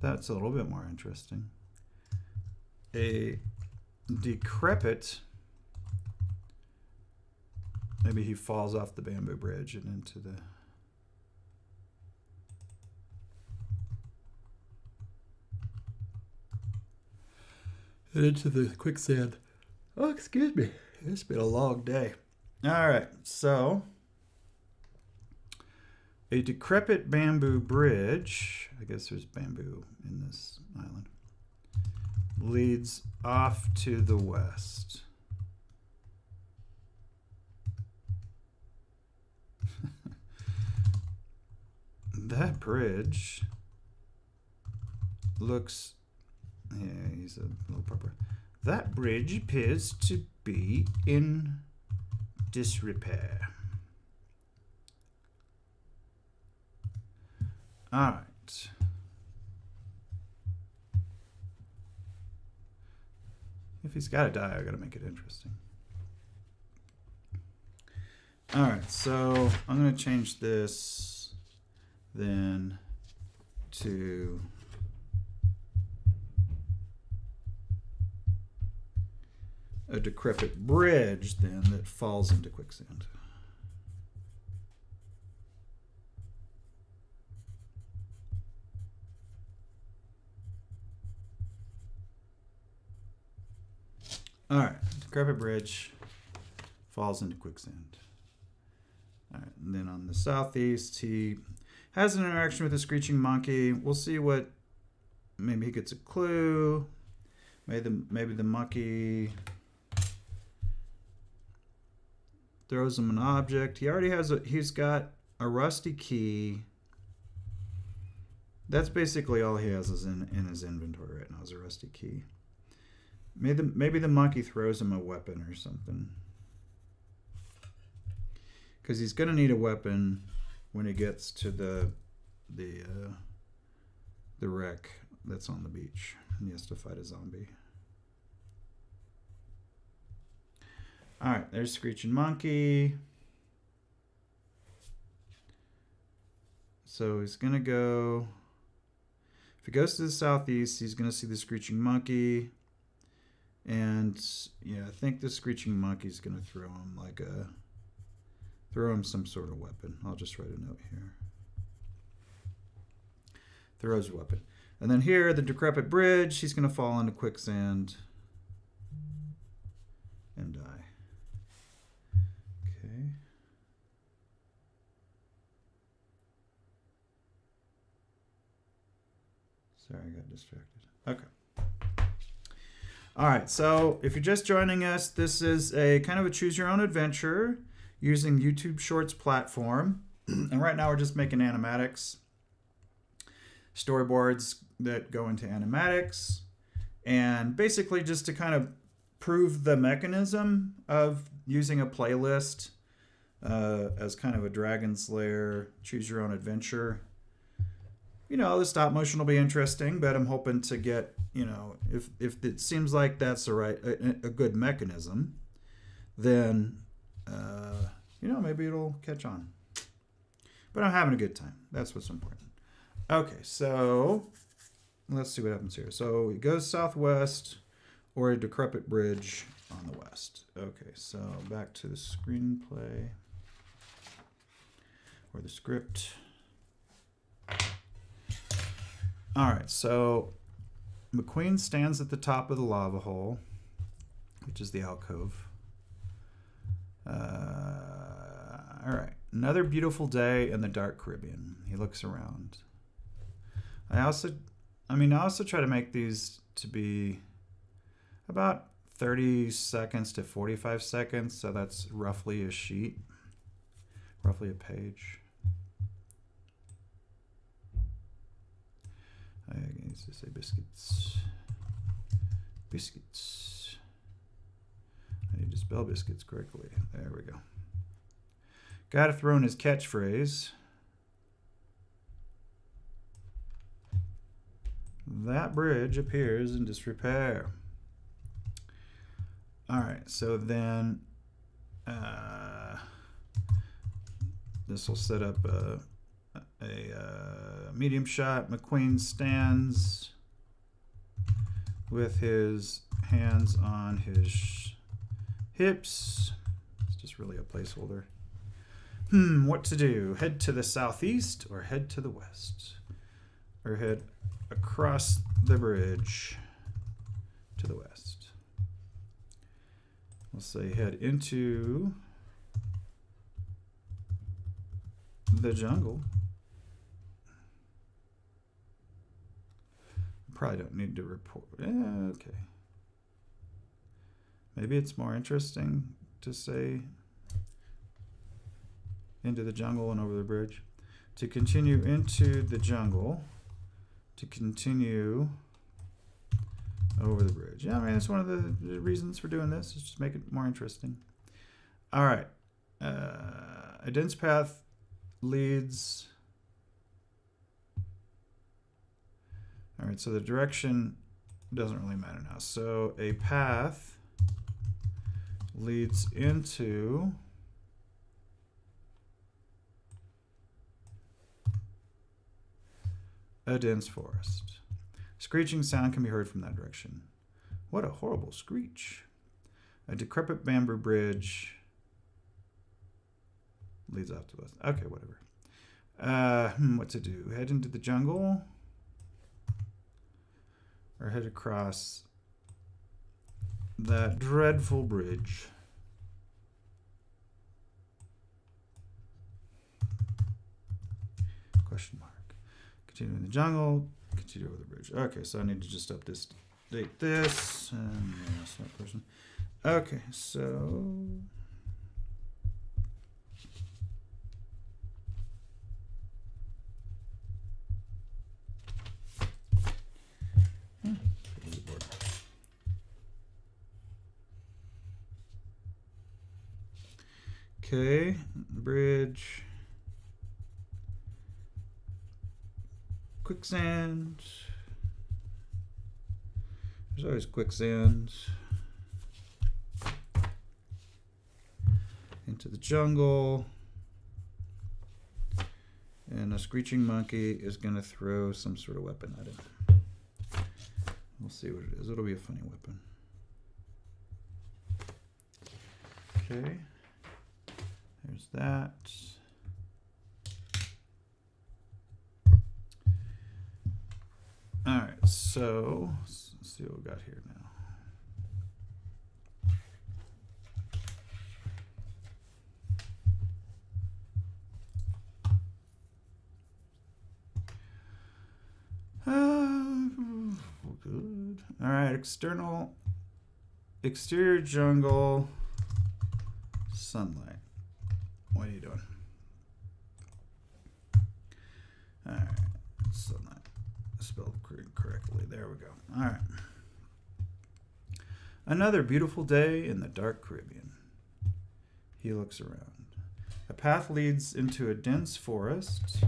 That's a little bit more interesting. A decrepit, maybe he falls off the bamboo bridge and into the quicksand. Oh, excuse me. It's been a long day. All right, so a decrepit bamboo bridge, I guess there's bamboo in this island, leads off to the west. That bridge looks, yeah, he's a little pupper. That bridge appears to be in disrepair. All right. If he's got to die, I got to make it interesting. All right, so I'm going to change this then to a decrepit bridge then that falls into quicksand. All right, decrepit bridge falls into quicksand. All right, and then on the southeast, he has an interaction with a screeching monkey. We'll see what, maybe he gets a clue. Maybe the monkey throws him an object. He already has he's got a rusty key. That's basically all he has is in his inventory right now is a rusty key. Maybe the monkey throws him a weapon or something. Because he's going to need a weapon when he gets to the wreck that's on the beach. And he has to fight a zombie. All right, there's Screeching Monkey. So he's going to go... If he goes to the southeast, he's going to see the Screeching Monkey. And yeah, I think the Screeching Monkey's going to throw him some sort of weapon. I'll just write a note here. Throws a weapon. And then here, the decrepit bridge, he's going to fall into quicksand and die. Okay. Sorry, I got distracted. Okay. All right, so if you're just joining us, this is a kind of a choose your own adventure using YouTube Shorts platform. And right now we're just making animatics, storyboards, that go into animatics, and basically just to kind of prove the mechanism of using a playlist as kind of a Dragon Slayer choose your own adventure. You know, the stop motion will be interesting, but I'm hoping to get, you know, if it seems like that's a good mechanism, then you know, maybe it'll catch on. But I'm having a good time. That's what's important. Okay, so let's see what happens here. So it goes southwest or a decrepit bridge on the west. Okay, so back to the screenplay or the script. All right, so McQueen stands at the top of the lava hole, which is the alcove. All right, another beautiful day in the dark Caribbean. He looks around. I also try to make these to be about 30 seconds to 45 seconds, so that's roughly a sheet, roughly a page. I need to say biscuits. Biscuits. I need to spell biscuits correctly. There we go. Gotta throw in his catchphrase. That bridge appears in disrepair. All right, so then this will set up a medium shot. McQueen stands with his hands on his hips. It's just really a placeholder. What to do? Head to the southeast or head to the west? Or head across the bridge to the west. We'll say head into the jungle. Probably don't need to report. Yeah, okay. Maybe it's more interesting to say into the jungle and over the bridge. To continue into the jungle. To continue over the bridge. Yeah, I mean, that's one of the reasons for doing this, is just make it more interesting. All right. A dense path leads. All right, so the direction doesn't really matter now. So a path leads into a dense forest. Screeching sound can be heard from that direction. What a horrible screech. A decrepit bamboo bridge leads off to the west. Okay, whatever. What to do? Head into the jungle? Or head across that dreadful bridge? Question mark. Continue in the jungle, continue over the bridge. Okay, so I need to just update this. And that person. Okay, so okay, bridge. Quicksand. There's always quicksand. Into the jungle. And a screeching monkey is going to throw some sort of weapon at him. We'll see what it is. It'll be a funny weapon. Okay. There's that. All right, so let's see what we got here now. Good. All right, exterior jungle, sunlight. What are you doing? All right, sunlight. Spelled correctly. There we go. All right. Another beautiful day in the dark Caribbean. He looks around. A path leads into a dense forest.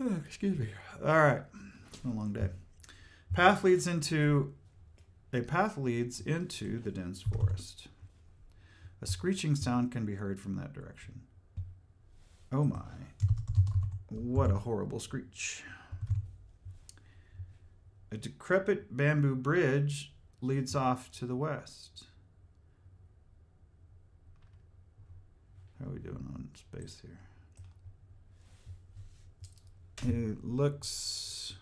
Oh, excuse me. All right. It's been a long day. A path leads into the dense forest. A screeching sound can be heard from that direction. Oh my. What a horrible screech. A decrepit bamboo bridge leads off to the west. How are we doing on space here? It looks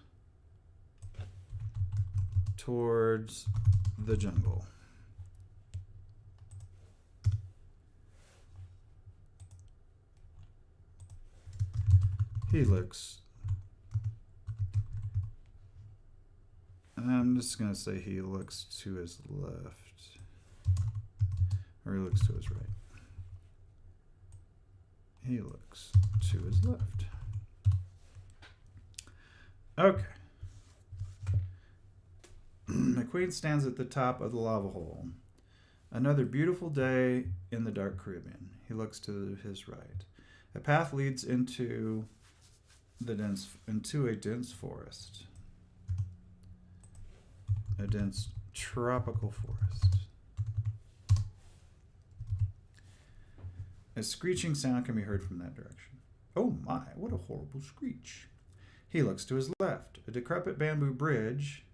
towards the jungle. He looks... I'm just going to say he looks to his left. Or he looks to his right. He looks to his left. Okay. The queen stands at the top of the lava hole. Another beautiful day in the dark Caribbean. He looks to his right. A path leads into a dense forest. A dense tropical forest. A screeching sound can be heard from that direction. Oh my, what a horrible screech. He looks to his left. A decrepit bamboo bridge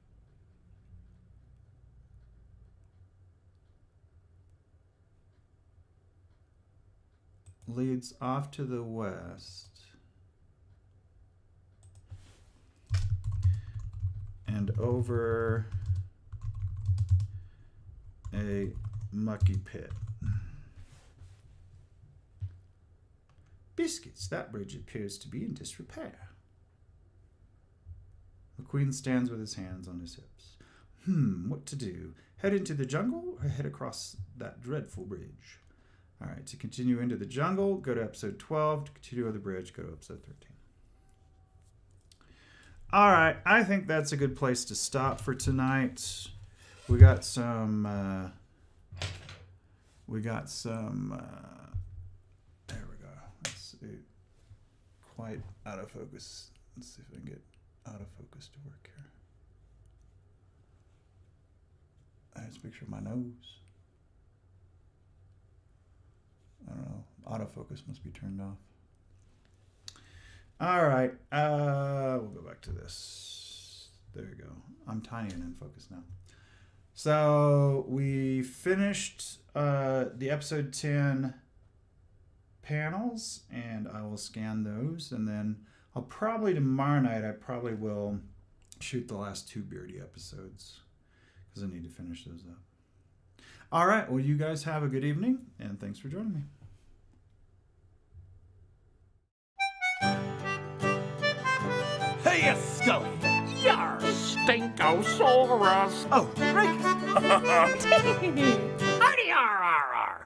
leads off to the west and over a mucky pit. Biscuits, that bridge appears to be in disrepair. The queen stands with his hands on his hips. What to do? Head into the jungle or head across that dreadful bridge? All right, to continue into the jungle, go to episode 12. To continue with the bridge, go to episode 13. All right, I think that's a good place to stop for tonight. We got some, there we go. Let's see, quite out of focus. Let's see if I can get out of focus to work here. I just picture my nose. I don't know. Autofocus must be turned off. All right. We'll go back to this. There you go. I'm tiny and in focus now. So we finished the episode 10 panels, and I will scan those, and then I'll probably tomorrow night, I probably will shoot the last 2 Beardy episodes because I need to finish those up. All right. Well, you guys have a good evening, and thanks for joining me. Hey, Scully! Yar, Stinkosaurus! Oh, right. Hardy, ar, ar, ar.